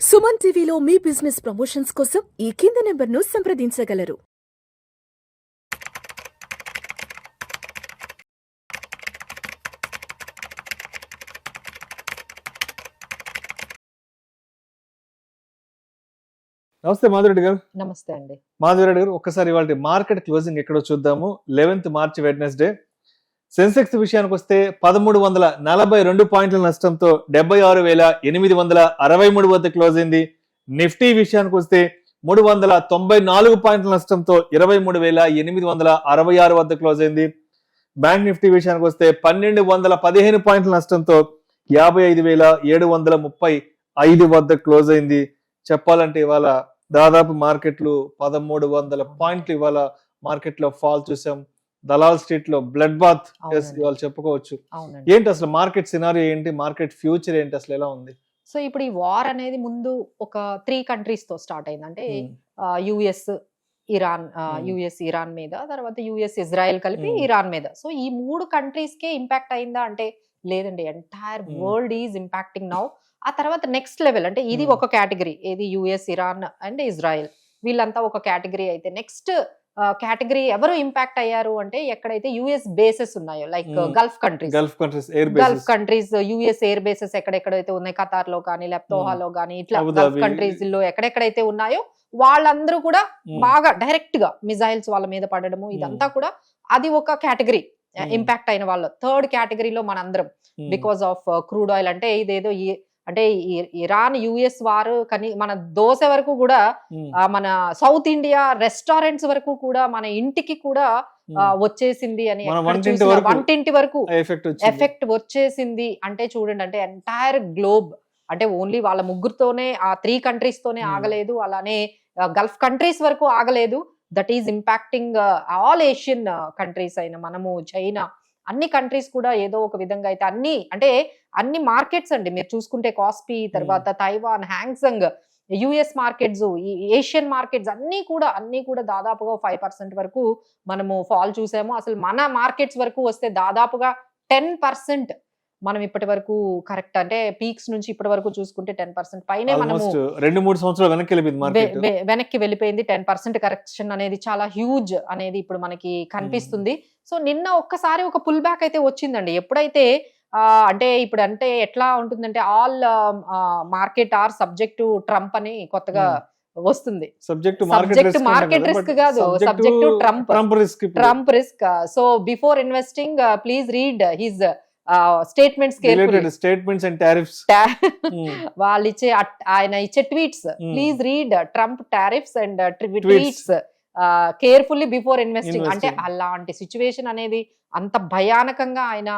సుమన్ టీవీలో మీ business promotions కోసం ఈ కింది నెంబర్ను సంప్రదించగలరు. నమస్తే మాధురెడ్డి గారు. నమస్తే అండి. మాధురెడ్డి గారు, ఒక్కసారి ఇవాళ మార్కెట్ క్లోజింగ్ ఎక్కడో చూద్దాము. 11th March Wednesday. సెన్సెక్స్ విషయానికి వస్తే 1342 పాయింట్ల నష్టంతో 76,863 వద్ద క్లోజ్ అయింది. నిఫ్టీ విషయానికి వస్తే 394 పాయింట్ల నష్టంతో 23,866 వద్ద క్లోజ్ అయింది. బ్యాంక్ నిఫ్టీ విషయానికి వస్తే 1215 పాయింట్ల నష్టంతో 55,735 వద్ద క్లోజ్ అయింది. చెప్పాలంటే ఇవాళ దాదాపు మార్కెట్లు 1300 పాయింట్లు ఇవాళ మార్కెట్ లో ఫాల్ చూసాం. దలాల్ స్ట్రీట్ లో బ్లడ్ బాత్ ఇవాళ చెప్పుకోవచ్చు. ఏంటి అసలు మార్కెట్ సినారియో ఏంటి, మార్కెట్ ఫ్యూచర్ ఏంటి, అసలు ఎలా ఉంది? సో ఇప్పుడు ఈ వార్ అనేది ముందు ఒక 3 కంట్రీస్ తో స్టార్ట్ అయింది. అంటే యుఎస్ ఇరాన్ మీద, తర్వాత యుఎస్ ఇజ్రాయెల్ కలిపి ఇరాన్ మీద. సో ఈ 3 కంట్రీస్ కే ఇంపాక్ట్ అయిందా అంటే లేదండి, entire world is impacting now. ఆ తర్వాత నెక్స్ట్ లెవెల్ అంటే ఇది ఒక కేటగిరీ, ఏది యుఎస్, ఇరాన్ అండ్ ఇజ్రాయెల్, వీళ్ళంతా ఒక కేటగిరీ అయితే నెక్స్ట్ కేటగిరీ ఎవరు ఇంపాక్ట్ అయ్యారు అంటే ఎక్కడైతే యుఎస్ బేసెస్ ఉన్నాయో, like Gulf countries US air bases ఎక్కడెక్కడైతే ఉన్నాయి, ఖతార్ లో కానీ లేకపోతే దోహాలో కానీ, ఇట్లా గల్ఫ్ కంట్రీస్ లో ఎక్కడెక్కడైతే ఉన్నాయో వాళ్ళందరూ కూడా బాగా డైరెక్ట్ గా మిజైల్స్ వాళ్ళ మీద పడడము, ఇదంతా కూడా అది ఒక కేటగిరీ ఇంపాక్ట్ అయిన వాళ్ళు. థర్డ్ కేటగిరీలో మనందరం బికాస్ ఆఫ్ క్రూడ్ ఆయిల్. అంటే ఇదేదో అంటే ఇరాన్ యుఎస్ వారు కానీ మన దోశ వరకు కూడా, మన సౌత్ ఇండియా రెస్టారెంట్స్ వరకు కూడా, మన ఇంటికి కూడా వచ్చేసింది అని, వంటింటి వరకు ఎఫెక్ట్ వచ్చేసింది. అంటే చూడండి, అంటే ఎంటైర్ గ్లోబ్, అంటే ఓన్లీ వాళ్ళ ముగ్గురుతోనే ఆ 3 కంట్రీస్ తోనే ఆగలేదు, అలానే గల్ఫ్ కంట్రీస్ వరకు ఆగలేదు. That is impacting all Asian countries అయిన మనము, చైనా, అన్ని కంట్రీస్ కూడా ఏదో ఒక విధంగా అయితే అన్ని మార్కెట్స్ అండి మీరు చూసుకుంటే, కాస్పీ, తర్వాత తైవాన్, హ్యాంగ్సంగ్, యుఎస్ మార్కెట్స్, ఈ ఏషియన్ మార్కెట్స్ అన్ని కూడా దాదాపుగా 5% వరకు మనము ఫాల్ చూసాము. అసలు మన మార్కెట్స్ వరకు వస్తే దాదాపుగా 10% మనం ఇప్పటి వరకు కరెక్ట్, అంటే పీక్స్ నుంచి ఇప్పటి వరకు చూసుకుంటే 10% పైనే మనము 2-3 సంవత్సరాలు వెనక్కి వెళ్ళిపోయింది. 10% కరెక్షన్ అనేది చాలా హ్యూజ్ అనేది ఇప్పుడు మనకి కనిపిస్తుంది. సో నిన్న ఒక్కసారి ఒక పుల్ బ్యాక్ అయితే వచ్చిందండి. ఎప్పుడైతే అంటే ఇప్పుడు అంటే ఎట్లా ఉంటుందంటే, all market are subject to Trump అని కొత్తగా వస్తుంది. సబ్జెక్ట్ మార్కెట్ రిస్క్ కాదు, subject to Trump risk. So before investing please read his statements and tariffs. వాళ్ళు ఆయన ఇచ్చే tweets, please read Trump tariffs and tweets carefully before investing. అంటే అలాంటి situation అనేది అంత భయానకంగా ఆయన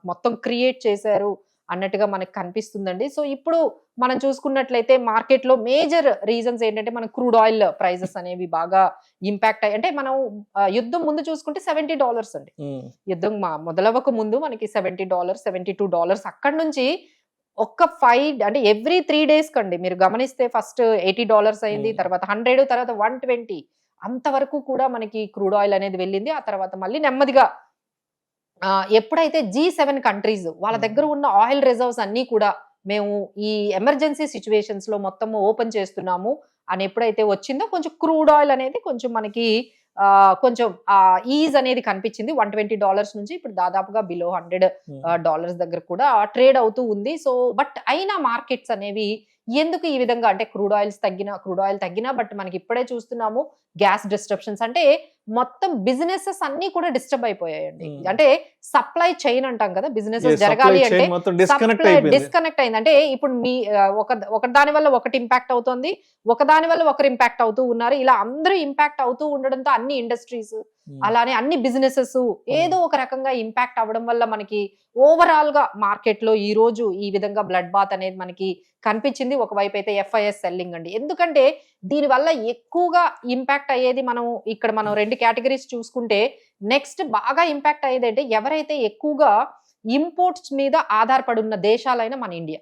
మొత్తం క్రియేట్ చేశారు అన్నట్టుగా మనకు కనిపిస్తుందండి. సో ఇప్పుడు మనం చూసుకున్నట్లయితే మార్కెట్ లో మేజర్ రీజన్స్ ఏంటంటే, మన క్రూడ్ ఆయిల్ ప్రైజెస్ అనేవి బాగా ఇంపాక్ట్ అయ్యి, అంటే మనం యుద్ధం ముందు చూసుకుంటే $70 అండి. యుద్ధం మొదలవ్వక ముందు మనకి $70, $72. అక్కడ నుంచి ఒక్క 5 అంటే ఎవ్రీ 3 days కండి మీరు గమనిస్తే, ఫస్ట్ $80 అయింది, తర్వాత 100, తర్వాత 120, అంతవరకు కూడా మనకి క్రూడ్ ఆయిల్ అనేది వెళ్ళింది. ఆ తర్వాత మళ్ళీ నెమ్మదిగా ఎప్పుడైతే G7 కంట్రీస్ వాళ్ళ దగ్గర ఉన్న ఆయిల్ రిజర్వ్స్ అన్ని కూడా మేము ఈ ఎమర్జెన్సీ సిచ్యువేషన్స్ లో మొత్తం ఓపెన్ చేస్తున్నాము అని ఎప్పుడైతే వచ్చిందో, కొంచెం క్రూడ్ ఆయిల్ అనేది కొంచెం మనకి కొంచెం ఈజ్ అనేది కనిపించింది. $120 నుంచి ఇప్పుడు దాదాపుగా బిలో $100 దగ్గర కూడా ట్రేడ్ అవుతూ ఉంది. సో బట్ అయినా మార్కెట్స్ అనేవి ఎందుకు ఈ విధంగా, అంటే క్రూడ్ ఆయిల్ తగ్గినా బట్ మనకి ఇప్పుడే చూస్తున్నాము గ్యాస్ డిస్ట్రప్షన్స్, అంటే మొత్తం బిజినెసెస్ అన్ని కూడా డిస్టర్బ్ అయిపోయాయండి. అంటే సప్లై చైన్ అంటాం కదా, బిజినెసెస్ జరగాలి అంటే డిస్కనెక్ట్ అయింది. అంటే ఇప్పుడు మీ ఒక దాని వల్ల ఒకటి ఇంపాక్ట్ అవుతుంది, ఒక దాని వల్ల ఒకరు ఇంపాక్ట్ అవుతూ ఉన్నారు. ఇలా అందరూ ఇంపాక్ట్ అవుతూ ఉండడంతో అన్ని ఇండస్ట్రీస్, అలానే అన్ని బిజినెసెస్ ఏదో ఒక రకంగా ఇంపాక్ట్ అవ్వడం వల్ల మనకి ఓవరాల్ గా మార్కెట్ లో ఈ రోజు ఈ విధంగా బ్లడ్ బాత్ అనేది మనకి కనిపించింది. ఒకవైపు అయితే FIS సెల్లింగ్ అండి, ఎందుకంటే దీని వల్ల ఎక్కువగా ఇంపాక్ట్ అయ్యేది మనం 2 కేటగిరీస్ చూసుకుంటే, నెక్స్ట్ బాగా ఇంపాక్ట్ అయ్యేది అంటే ఎవరైతే ఎక్కువగా ఇంపోర్ట్స్ మీద ఆధారపడి ఉన్న దేశాలైన మన ఇండియా.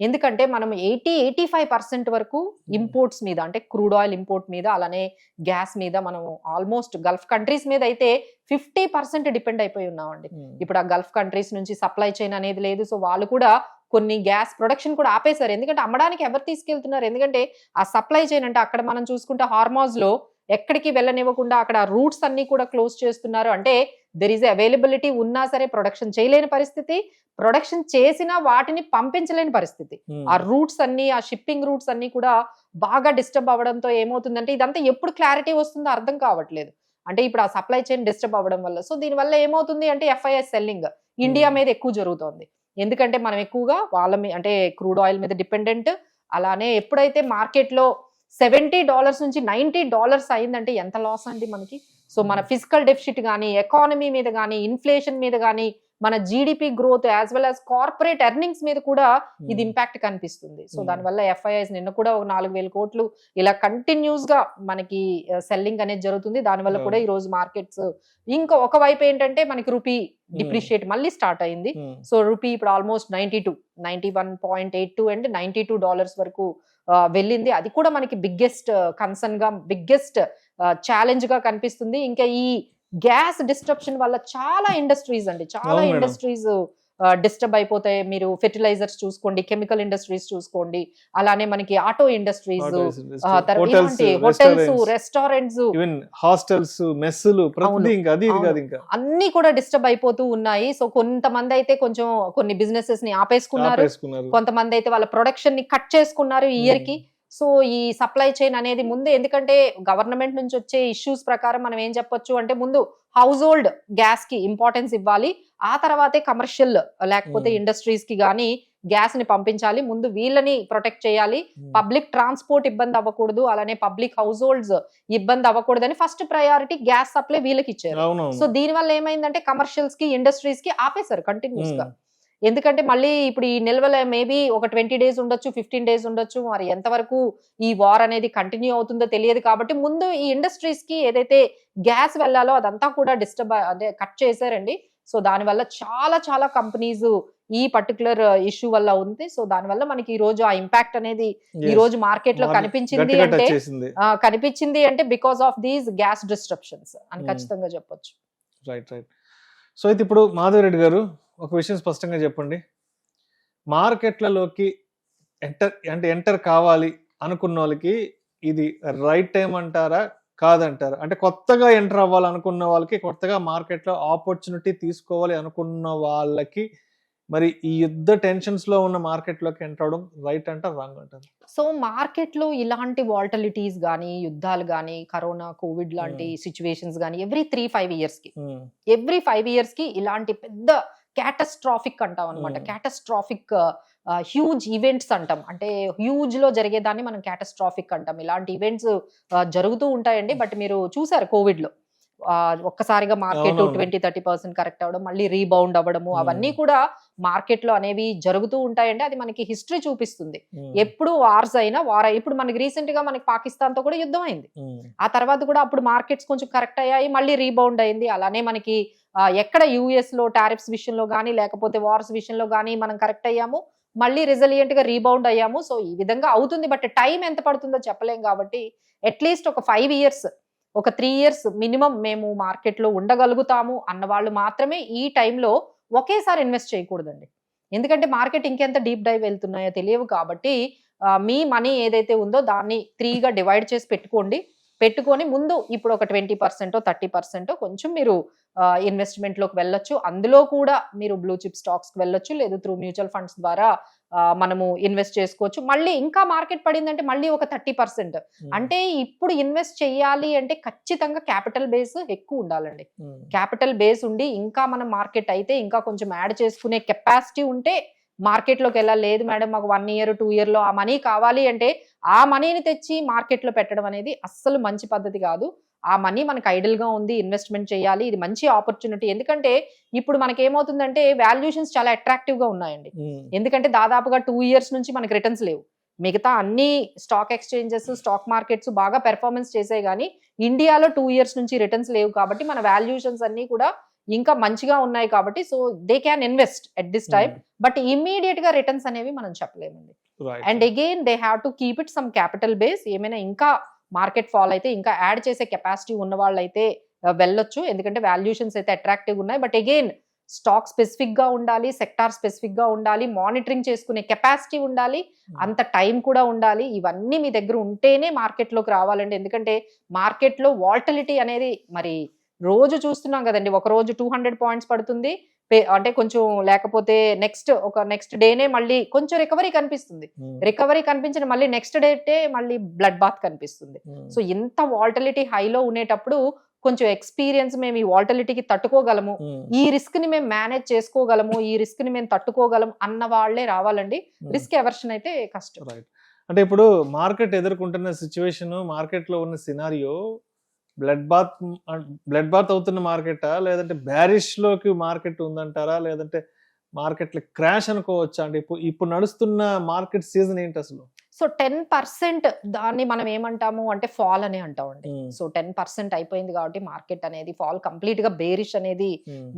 ఎందుకంటే మనం 80-85% వరకు ఇంపోర్ట్స్ మీద, అంటే క్రూడ్ ఆయిల్ ఇంపోర్ట్ మీద, అలానే గ్యాస్ మీద మనం ఆల్మోస్ట్ గల్ఫ్ కంట్రీస్ మీద అయితే 50% డిపెండ్ అయిపోయి ఉన్నామండి. ఇప్పుడు ఆ గల్ఫ్ కంట్రీస్ నుంచి సప్లై చైన్ అనేది లేదు. సో వాళ్ళు కూడా కొన్ని గ్యాస్ ప్రొడక్షన్ కూడా ఆపేశారు. ఎందుకంటే అమ్మడానికి ఎవరు తీసుకెళ్తున్నారు? ఎందుకంటే ఆ సప్లై చైన్ అంటే అక్కడ మనం చూసుకుంటే హార్మోజ్ లో ఎక్కడికి వెళ్ళనివ్వకుండా అక్కడ రూట్స్ అన్ని కూడా క్లోజ్ చేస్తున్నారు. అంటే దెర్ ఈజ్ అవైలబిలిటీ ఉన్నా సరే ప్రొడక్షన్ చేయలేని పరిస్థితి, ప్రొడక్షన్ చేసినా వాటిని పంపించలేని పరిస్థితి. ఆ రూట్స్ అన్ని, ఆ షిప్పింగ్ రూట్స్ అన్ని కూడా బాగా డిస్టర్బ్ అవ్వడంతో ఏమవుతుందంటే ఇదంతా ఎప్పుడు క్లారిటీ వస్తుందో అర్థం కావట్లేదు. అంటే ఇప్పుడు ఆ సప్లై చైన్ డిస్టర్బ్ అవ్వడం వల్ల. సో దీనివల్ల ఏమవుతుంది అంటే FIS సెల్లింగ్ ఇండియా మీద ఎక్కువ జరుగుతోంది. ఎందుకంటే మనం ఎక్కువగా వాళ్ళ అంటే క్రూడ్ ఆయిల్ మీద డిపెండెంట్. అలానే ఎప్పుడైతే మార్కెట్ లో $70 నుంచి $90 అయిందంటే ఎంత లాస్ అండి మనకి. సో మన ఫిజికల్ డెఫిసిట్ కానీ, ఎకానమీ మీద కానీ, ఇన్ఫ్లేషన్ మీద కానీ, మన GDP growth as well as corporate earnings మీద కూడా ఇది ఇంపాక్ట్ కనిపిస్తుంది. సో దానివల్ల FIS నిన్న కూడా ఒక 4,000 కోట్లు ఇలా కంటిన్యూస్ గా మనకి సెల్లింగ్ అనేది జరుగుతుంది. దానివల్ల కూడా ఈ రోజు మార్కెట్స్ ఇంకా ఒకవైపు ఏంటంటే మనకి రూపీ డిప్రిషియేట్ మళ్ళీ స్టార్ట్ అయింది. సో రూపీ ఇప్పుడు ఆల్మోస్ట్ 91.82 అండ్ $92 వరకు వెళ్ళింది. అది కూడా మనకి బిగ్గెస్ట్ కన్సర్న్ గా, బిగ్గెస్ట్ ఛాలెంజ్ గా కనిపిస్తుంది. ఇంకా ఈ గ్యాస్ డిస్ట్రప్షన్ వల్ల చాలా ఇండస్ట్రీస్ అండి, చాలా ఇండస్ట్రీస్ డిస్టర్బ్ అయిపోతాయి. మీరు ఫెర్టిలైజర్స్ చూసుకోండి, కెమికల్ ఇండస్ట్రీస్ చూసుకోండి, అలానే మనకి auto industries, hotels, restaurants, hostels, మెస్సులు, అన్ని కూడా డిస్టర్బ్ అయిపోతూ ఉన్నాయి. సో కొంతమంది అయితే కొంచెం కొన్ని బిజినెసెస్ ని ఆపేసుకున్నారు, కొంతమంది అయితే వాళ్ళ ప్రొడక్షన్ ని కట్ చేసుకున్నారు ఈ ఇయర్ కి. సో ఈ సప్లై చైన్ అనేది ముందే, ఎందుకంటే గవర్నమెంట్ నుంచి వచ్చే ఇష్యూస్ ప్రకారం మనం ఏం చెప్పొచ్చు అంటే ముందు హౌస్ హోల్డ్ గ్యాస్ కి ఇంపార్టెన్స్ ఇవ్వాలి, ఆ తర్వాతే కమర్షియల్ లేకపోతే ఇండస్ట్రీస్ కి గానీ గ్యాస్ ని పంపించాలి. ముందు వీళ్ళని ప్రొటెక్ట్ చేయాలి, పబ్లిక్ ట్రాన్స్పోర్ట్ ఇబ్బంది అవ్వకూడదు, అలానే పబ్లిక్ హౌస్ హోల్డ్స్ ఇబ్బంది అవ్వకూడదు అని ఫస్ట్ ప్రయారిటీ గ్యాస్ సప్లై వీళ్ళకి ఇచ్చారు. సో దీని వల్ల ఏమైందంటే కమర్షియల్స్ కి, ఇండస్ట్రీస్ కి ఆపేశారు కంటిన్యూస్ గా. ఎందుకంటే మళ్ళీ ఇప్పుడు ఈ నిల్వల మేబీ ఒక 20 days ఉండొచ్చు, 15 days ఉండొచ్చు, మరి ఎంతవరకు ఈ వార్ అనేది కంటిన్యూ అవుతుందో తెలియదు. కాబట్టి ముందు ఈ ఇండస్ట్రీస్ కి ఏదైతే గ్యాస్ వెళ్ళాలో అదంతా కూడా డిస్టర్బ్ అదే కట్ చేశారండి. సో దానివల్ల చాలా చాలా కంపెనీస్ ఈ పర్టికులర్ ఇష్యూ వల్ల ఉంది. సో దానివల్ల మనకి ఈ రోజు ఆ ఇంపాక్ట్ అనేది ఈ రోజు మార్కెట్ లో కనిపించింది అంటే because of these gas disruptions అని ఖచ్చితంగా చెప్పొచ్చు. Right right. సో అయితే ఇప్పుడు మాధవరెడ్డి గారు ఒక విషయం స్పష్టంగా చెప్పండి, మార్కెట్లలోకి ఎంటర్ కావాలి అనుకున్న వాళ్ళకి ఇది రైట్ టైం అంటారా కాదంటారా? అంటే కొత్తగా ఎంటర్ అవ్వాలనుకున్న వాళ్ళకి, కొత్తగా మార్కెట్లో ఆపర్చునిటీ తీసుకోవాలి అనుకున్న వాళ్ళకి మరి ఈ యుద్ధ టెన్షన్స్ లో ఉన్న మార్కెట్ లోకి ఎంటర్ అవడం రైట్ అంటారు, రాంగ్ అంటారు? సో మార్కెట్ లో ఇలాంటి వాల్టలిటీస్ గానీ, యుద్ధాలు గానీ, కరోనా, కోవిడ్ లాంటి సిచ్యువేషన్స్ గానీ ఎవ్రీ 3-5 years కి ఇలాంటి పెద్ద క్యాటస్ట్రాఫిక్ అంటాం అనమాట. క్యాటస్ట్రాఫిక్ హ్యూజ్ ఈవెంట్స్ అంటాం, అంటే హ్యూజ్ లో జరిగేదాన్ని మనం క్యాటస్ట్రాఫిక్ అంటాం. ఇలాంటి ఈవెంట్స్ జరుగుతూ ఉంటాయండి. బట్ మీరు చూసారు కోవిడ్ లో ఒక్కసారిగా మార్కెట్ 20-30% కరెక్ట్ అవ్వడం, మళ్ళీ రీబౌండ్ అవ్వడము, అవన్నీ కూడా మార్కెట్ లో అనేవి జరుగుతూ ఉంటాయండి. అది మనకి హిస్టరీ చూపిస్తుంది. ఎప్పుడు వార్స్ అయినా ఇప్పుడు మనకి రీసెంట్ గా మనకి పాకిస్తాన్ తో కూడా యుద్ధం అయింది. ఆ తర్వాత కూడా అప్పుడు మార్కెట్స్ కొంచెం కరెక్ట్ అయ్యాయి, మళ్ళీ రీబౌండ్ అయింది. అలానే మనకి ఎక్కడ US లో టారిఫ్స్ విషయంలో గానీ లేకపోతే వార్స్ విషయంలో గానీ మనం కరెక్ట్ అయ్యాము, మళ్ళీ రెసిలియంట్ గా రీబౌండ్ అయ్యాము. సో ఈ విధంగా అవుతుంది. బట్ టైం ఎంత పడుతుందో చెప్పలేం. కాబట్టి అట్లీస్ట్ ఒక 5 years, ఒక 3 years మినిమం మేము మార్కెట్ లో ఉండగలుగుతాము అన్న వాళ్ళు మాత్రమే ఈ టైంలో ఒకేసారి ఇన్వెస్ట్ చేయకూడదండి. ఎందుకంటే మార్కెట్ ఇంకెంత డీప్ డైవ్ వెళ్తున్నాయో తెలియవు. కాబట్టి మీ మనీ ఏదైతే ఉందో దాన్ని 3గా డివైడ్ చేసి పెట్టుకొని ముందు ఇప్పుడు ఒక 20% 30% కొంచెం మీరు ఇన్వెస్ట్మెంట్ లోకి వెళ్ళొచ్చు. అందులో కూడా మీరు బ్లూ చిప్ స్టాక్స్ కి వెళ్ళొచ్చు, లేదు త్రూ మ్యూచువల్ ఫండ్స్ ద్వారా మనము ఇన్వెస్ట్ చేసుకోవచ్చు. మళ్ళీ ఇంకా మార్కెట్ పడిందంటే మళ్ళీ ఒక 30%. అంటే ఇప్పుడు ఇన్వెస్ట్ చేయాలి అంటే ఖచ్చితంగా క్యాపిటల్ బేస్ ఎక్కువ ఉండాలండి. క్యాపిటల్ బేస్ ఉండి ఇంకా మనం మార్కెట్ అయితే ఇంకా కొంచెం యాడ్ చేసుకునే కెపాసిటీ ఉంటే మార్కెట్ లోకి వెళ్ళాలి. లేదు మేడం మాకు 1 year 2 year లో ఆ మనీ కావాలి అంటే ఆ మనీని తెచ్చి మార్కెట్ లో పెట్టడం అనేది అస్సలు మంచి పద్ధతి కాదు. ఆ మనీ మనకు ఐడల్ గా ఉంది, ఇన్వెస్ట్మెంట్ చేయాలి, ఇది మంచి ఆపర్చునిటీ. ఎందుకంటే ఇప్పుడు మనకి ఏమవుతుందంటే వాల్యుయేషన్స్ చాలా అట్రాక్టివ్ గా ఉన్నాయండి. ఎందుకంటే దాదాపుగా 2 years నుంచి మనకి రిటర్న్స్ లేవు. మిగతా అన్ని స్టాక్ ఎక్స్చేంజెస్, స్టాక్ మార్కెట్స్ బాగా పెర్ఫార్మెన్స్ చేసాయి, కానీ ఇండియాలో 2 years నుంచి రిటర్న్స్ లేవు. కాబట్టి మన వాల్యుయేషన్స్ అన్ని కూడా ఇంకా మంచిగా ఉన్నాయి. కాబట్టి so they can invest at this time. But immediate గా రిటర్న్స్ అనేవి మనం చెప్పలేమండి. And again they have to keep it some capital base. ఏమైనా ఇంకా మార్కెట్ ఫాల్ అయితే ఇంకా యాడ్ చేసే కెపాసిటీ ఉన్న వాళ్ళు అయితే వెళ్ళొచ్చు. ఎందుకంటే వాల్యుయేషన్స్ అయితే అట్రాక్టివ్ ఉన్నాయి. బట్ అగైన్ స్టాక్ స్పెసిఫిక్ గా ఉండాలి, సెక్టార్ స్పెసిఫిక్ గా ఉండాలి, మానిటరింగ్ చేసుకునే కెపాసిటీ ఉండాలి, అంత టైం కూడా ఉండాలి. ఇవన్నీ మీ దగ్గర ఉంటేనే మార్కెట్ లోకి రావాలండి. ఎందుకంటే మార్కెట్ లో వాల్టిలిటీ అనేది మరి రోజు చూస్తున్నాం కదండి. ఒక రోజు 200 పాయింట్స్ పడుతుంది, అంటే కొంచెం, లేకపోతే నెక్స్ట్ డేనే మళ్ళీ కొంచెం రికవరీ కనిపిస్తుంది. రికవరీ కనిపించిన మళ్ళీ నెక్స్ట్ డే మళ్ళీ బ్లడ్ బాత్ కనిపిస్తుంది. సో ఇంత వాల్టిలిటీ హైలో ఉండేటప్పుడు కొంచెం ఎక్స్పీరియన్స్, మేము ఈ వాల్టిలిటీకి తట్టుకోగలము, ఈ రిస్క్ ని మేము మేనేజ్ చేసుకోగలము, ఈ రిస్క్ ని మేము తట్టుకోగలం అన్న వాళ్ళే రావాలండి. రిస్క్ ఎవర్షన్ అయితే కష్టం. అంటే ఇప్పుడు మార్కెట్ ఎదుర్కొంటున్న సిచ్యువేషన్, మార్కెట్ లో ఉన్న సినారియో బ్లడ్ బాత్ అవుతున్న మార్కెటా, లేదంటే బ్యారిష్ లోకి మార్కెట్ ఉందంటారా, లేదంటే మార్కెట్ లో క్రాష్ అనుకోవచ్చా? అంటే ఇప్పుడు నడుస్తున్న మార్కెట్ సీజన్ ఏంటి అసలు? సో 10% దాన్ని మనం ఏమంటాము అంటే ఫాల్ అని అంటామండి. సో 10% అయిపోయింది కాబట్టి మార్కెట్ అనేది ఫాల్, కంప్లీట్ గా బేరిష్ అనేది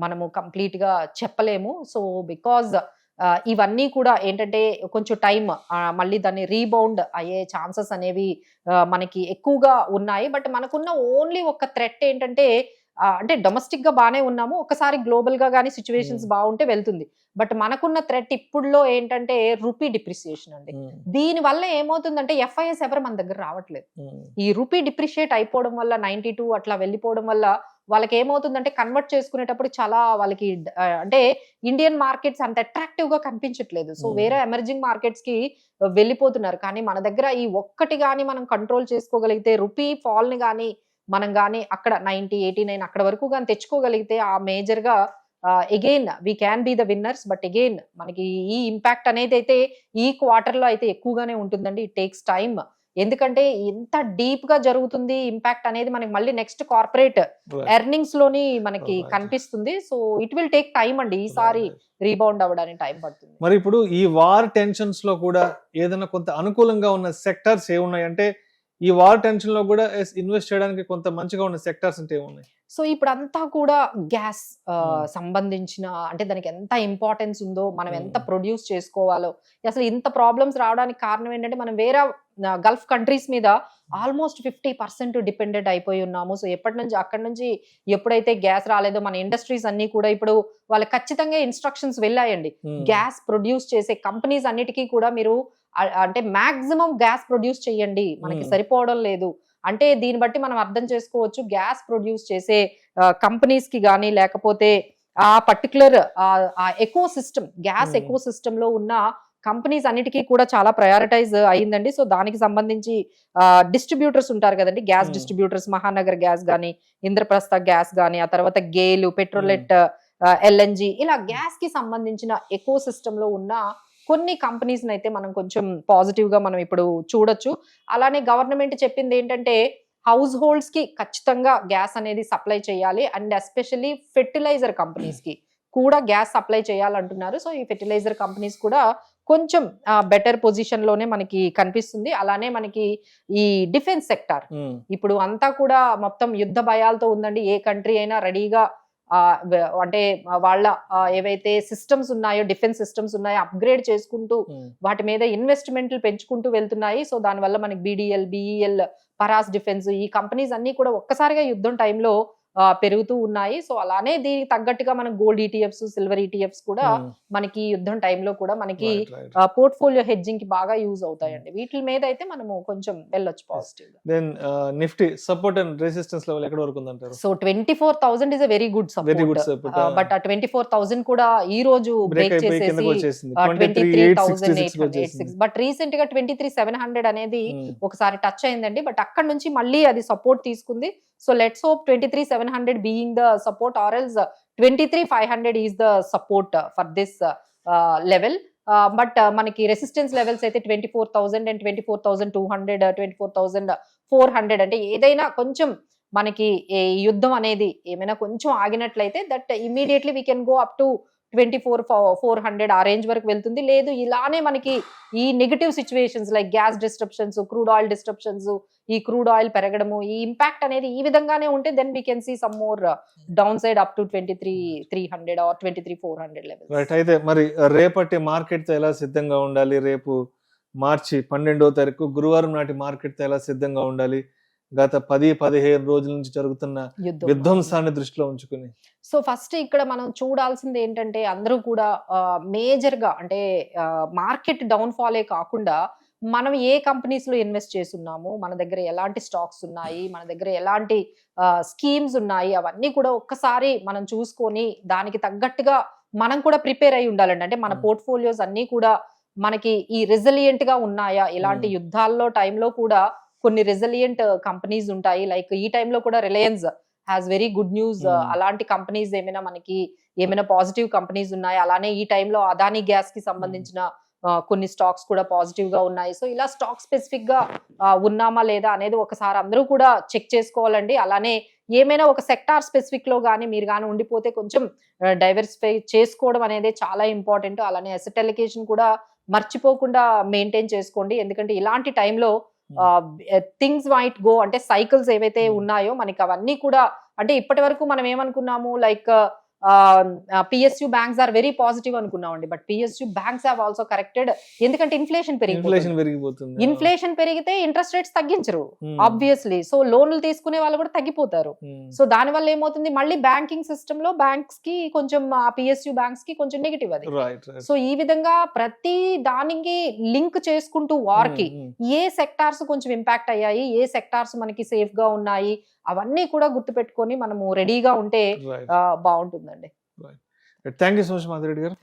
మనము కంప్లీట్ గా చెప్పలేము. సో బికాజ్ ఇవన్నీ కూడా ఏంటంటే కొంచెం టైం, మళ్ళీ దాన్ని రీబౌండ్ అయ్యే ఛాన్సెస్ అనేవి మనకి ఎక్కువగా ఉన్నాయి. బట్ మనకున్న ఓన్లీ ఒక థ్రెట్ ఏంటంటే అంటే డొమెస్టిక్ గా బానే ఉన్నాము, ఒకసారి గ్లోబల్ గా కానీ సిచ్యువేషన్స్ బాగుంటే వెళ్తుంది. బట్ మనకున్న థ్రెట్ ఇప్పుడులో ఏంటంటే రూపీ డిప్రిసియేషన్ అండి. దీని వల్ల ఏమవుతుందంటే ఎఫ్ఐఎస్ ఎవరు మన దగ్గర రావట్లేదు. ఈ రూపీ డిప్రిషియేట్ అయిపోవడం వల్ల 92 అట్లా వెళ్ళిపోవడం వల్ల వాళ్ళకి ఏమవుతుందంటే కన్వర్ట్ చేసుకునేటప్పుడు చాలా వాళ్ళకి అంటే ఇండియన్ మార్కెట్స్ అంత అట్రాక్టివ్ గా కనిపించట్లేదు. సో వేరే ఎమర్జింగ్ మార్కెట్స్ కి వెళ్ళిపోతున్నారు. కానీ మన దగ్గర ఈ ఒక్కటి గాని మనం కంట్రోల్ చేసుకోగలిగితే, రూపీ ఫాల్ ని గానీ మనం గానీ అక్కడ 90, 89 అక్కడ వరకు కానీ తెచ్చుకోగలిగితే, ఆ మేజర్ గా again we can be the winners. But again మనకి ఈ ఇంపాక్ట్ అనేది అయితే ఈ క్వార్టర్ లో అయితే ఎక్కువగానే ఉంటుందండి. It takes time. ఎందుకంటే ఇంత డీప్ గా జరుగుతుంది ఇంపాక్ట్ అనేది మనకి మళ్ళీ నెక్స్ట్ కార్పొరేట్ ఎర్నింగ్స్ లోని మనకి కనిపిస్తుంది. So it will take time అండి. ఈసారి రీబౌండ్ అవ్వడానికి టైం పడుతుంది. మరి ఇప్పుడు ఈ వార్ టెన్షన్స్ లో కూడా ఏదైనా కొంత అనుకూలంగా ఉన్న సెక్టార్స్ ఏమున్నాయి? అంటే ఈ వార్ టెన్షన్ లో కూడా ఇన్వెస్ట్ చేయడానికి కొంత మంచిగా ఉన్న సెక్టార్స్ అంటే ఏమున్నాయి? సో ఇప్పుడు అంతా కూడా గ్యాస్ సంబంధించిన, అంటే దానికి ఎంత ఇంపార్టెన్స్ ఉందో, మనం ఎంత ప్రొడ్యూస్ చేసుకోవాలో, అసలు ఇంత ప్రాబ్లమ్స్ రావడానికి కారణం ఏంటంటే మనం వేరే గల్ఫ్ కంట్రీస్ మీద ఆల్మోస్ట్ 50% డిపెండెంట్ అయిపోయి ఉన్నాము. సో అక్కడి నుంచి ఎప్పుడైతే గ్యాస్ రాలేదో మన ఇండస్ట్రీస్ అన్ని కూడా ఇప్పుడు వాళ్ళకి ఖచ్చితంగా ఇన్స్ట్రక్షన్స్ వెళ్ళాయండి. గ్యాస్ ప్రొడ్యూస్ చేసే కంపెనీస్ అన్నిటికీ కూడా మీరు అంటే మాక్సిమం గ్యాస్ ప్రొడ్యూస్ చేయండి, మనకి సరిపోవడం లేదు అంటే దీన్ని బట్టి మనం అర్థం చేసుకోవచ్చు గ్యాస్ ప్రొడ్యూస్ చేసే కంపెనీస్ కి కానీ, లేకపోతే ఆ particular eco system, gas eco system లో ఉన్న కంపెనీస్ అన్నిటికీ కూడా చాలా ప్రయారిటైజ్ అయ్యిందండి. సో దానికి సంబంధించి డిస్ట్రిబ్యూటర్స్ ఉంటారు కదండి, గ్యాస్ డిస్ట్రిబ్యూటర్స్, మహానగర్ గ్యాస్ గానీ, ఇంద్రప్రస్థ గ్యాస్ గానీ, ఆ తర్వాత గేలు, పెట్రోలెట్, ఎల్ఎన్జి, ఇలా గ్యాస్ కి సంబంధించిన ఎకో సిస్టమ్ లో ఉన్న కొన్ని కంపెనీస్ అయితే మనం కొంచెం పాజిటివ్ గా మనం ఇప్పుడు చూడొచ్చు. అలానే గవర్నమెంట్ చెప్పింది ఏంటంటే హౌస్ హోల్డ్స్ కి ఖచ్చితంగా గ్యాస్ అనేది సప్లై చేయాలి, అండ్ ఎస్పెషల్లీ ఫెర్టిలైజర్ కంపెనీస్ కి కూడా గ్యాస్ సప్లై చేయాలంటున్నారు. సో ఈ ఫెర్టిలైజర్ కంపెనీస్ కూడా కొంచెం బెటర్ పొజిషన్ లోనే మనకి కనిపిస్తుంది. అలానే మనకి ఈ డిఫెన్స్ సెక్టార్ ఇప్పుడు అంతా కూడా మొత్తం యుద్ధ భయాలతో ఉందండి. ఏ కంట్రీ అయినా రెడీగా అంటే వాళ్ళ ఏవైతే సిస్టమ్స్ ఉన్నాయో, డిఫెన్స్ సిస్టమ్స్ ఉన్నాయో అప్గ్రేడ్ చేసుకుంటూ వాటి మీద ఇన్వెస్ట్మెంట్లు పెంచుకుంటూ వెళ్తున్నాయి. సో దానివల్ల మనకి BDL, BEL, పరాస్ డిఫెన్స్, ఈ కంపెనీస్ అన్ని కూడా ఒక్కసారిగా యుద్ధం టైంలో పెరుగుతూ ఉన్నాయి. సో అలానే దీనికి తగ్గట్టుగా మనకి గోల్డ్ ETFs, సిల్వర్ ETFs కూడా మనకి యుద్ధం టైంలో కూడా మనకి పోర్ట్ఫోలియో హెడ్జింగ్ కి బాగా యూజ్ అవుతాయండి. వీటి మీద అయితే మనము కొంచెం వెళ్ళొచ్చు పాజిటివ్ గా. Then Nifty support and resistance level ఎక్కడ వరకు ఉందంటారు? So 24,000 is a very good support. But ఆ 24,000 కూడా ఈ రోజు బ్రేక్ చేసేసి 23,886, బట్ రీసెంట్ గా 23,700 అనేది ఒకసారి టచ్ అయిందండి. బట్ అక్కడ నుంచి మళ్ళీ అది సపోర్ట్ తీసుకుంది. So let's hope 23,700 being the support, or else 23,500 is the support for this level. But మనకి రెసిస్టెన్స్ లెవెల్స్ అయితే 24,000 and 24,200, 24,400. అంటే ఏదైనా కొంచెం మనకి యుద్ధం అనేది ఏమైనా కొంచెం ఆగినట్లయితే that immediately we can go up to 24,400 ఆ రేంజ్ వరకు వెళ్తుంది. లేదు ఇలానే మనకి ఈ negative situations like gas disruptions, crude oil disruptions, ఈ క్రూడ్ ఆయిల్ పెరగడము, ఈ ఇంపాక్ట్ అనేది ఈ విధంగానే ఉంటే then we can see some more downside up to 23,300 or 23,400 levels. Right. అయితే మరి రేపటి మార్కెట్ తో ఎలా సిద్ధంగా ఉండాలి? రేపు మార్చి 12వ తారీఖు గురువారం నాటి మార్కెట్ తో ఎలా సిద్ధంగా ఉండాలి? గత 10-15 రోజుల నుంచి జరుగుతున్న విధ్వంసాన్ని దృష్టిలో ఉంచుకుని? సో ఫస్ట్ ఇక్కడ మనం చూడాల్సింది ఏంటంటే అందరూ కూడా మేజర్ గా అంటే మార్కెట్ డౌన్ ఫాలే కాకుండా మనం ఏ కంపెనీస్ లో ఇన్వెస్ట్ చేస్తున్నాము, మన దగ్గర ఎలాంటి స్టాక్స్ ఉన్నాయి, మన దగ్గర ఎలాంటి స్కీమ్స్ ఉన్నాయి, అవన్నీ కూడా ఒక్కసారి మనం చూసుకొని దానికి తగ్గట్టుగా మనం కూడా ప్రిపేర్ అయి ఉండాలండి. అంటే మన పోర్ట్ఫోలియోస్ అన్ని కూడా మనకి ఈ రెసిలియంట్ గా ఉన్నాయా, ఇలాంటి యుద్ధాల్లో టైంలో కూడా కొన్ని రెసిలియంట్ కంపెనీస్ ఉంటాయి. లైక్ ఈ టైంలో కూడా Reliance has very good news. అలాంటి కంపెనీస్ ఏమైనా పాజిటివ్ కంపెనీస్ ఉన్నాయి. అలానే ఈ టైంలో అదానీ గ్యాస్ కి సంబంధించిన కొన్ని స్టాక్స్ కూడా పాజిటివ్ గా ఉన్నాయి. సో ఇలా స్టాక్ స్పెసిఫిక్ గా ఉన్నామా లేదా అనేది ఒకసారి అందరూ కూడా చెక్ చేసుకోవాలండి. అలానే ఏమైనా ఒక సెక్టార్ స్పెసిఫిక్ లో కానీ మీరు కానీ ఉండిపోతే కొంచెం డైవర్సిఫై చేసుకోవడం అనేది చాలా ఇంపార్టెంట్. అలానే అసెట్ అలికేషన్ కూడా మర్చిపోకుండా మెయింటైన్ చేసుకోండి. ఎందుకంటే ఇలాంటి టైంలో థింగ్స్ మైట్ గో, అంటే సైకిల్స్ ఏవైతే ఉన్నాయో మనకి అవన్నీ కూడా, అంటే ఇప్పటి వరకు మనం ఏమనుకున్నాము, like PSU banks are very positive అనుకున్నాం అండి. But PSU banks have also corrected. ఎందుకంటే ఇన్ఫ్లేషన్ పెరిగిపోతుంది. ఇన్ఫ్లేషన్ పెరిగితే ఇంట్రెస్ట్ రేట్స్ తగ్గించరు ఆబ్వియస్లీ. సో లోన్లు తీసుకునే వాళ్ళు కూడా తగ్గిపోతారు. సో దాని వల్ల ఏమవుతుంది, మళ్ళీ బ్యాంకింగ్ సిస్టమ్ లో బ్యాంక్స్ కి కొంచెం PSU బ్యాంక్స్ కి కొంచెం నెగిటివ్ అది. సో ఈ విధంగా ప్రతి దానికి లింక్ చేసుకుంటూ వార్ కి ఏ సెక్టార్స్ కొంచెం ఇంపాక్ట్ అయ్యాయి, ఏ సెక్టార్స్ మనకి సేఫ్ గా ఉన్నాయి, అవన్నీ కూడా గుర్తుపెట్టుకొని మనము రెడీగా ఉంటే బాగుంటుందండి. Thank you so much Madhu Reddy గారు.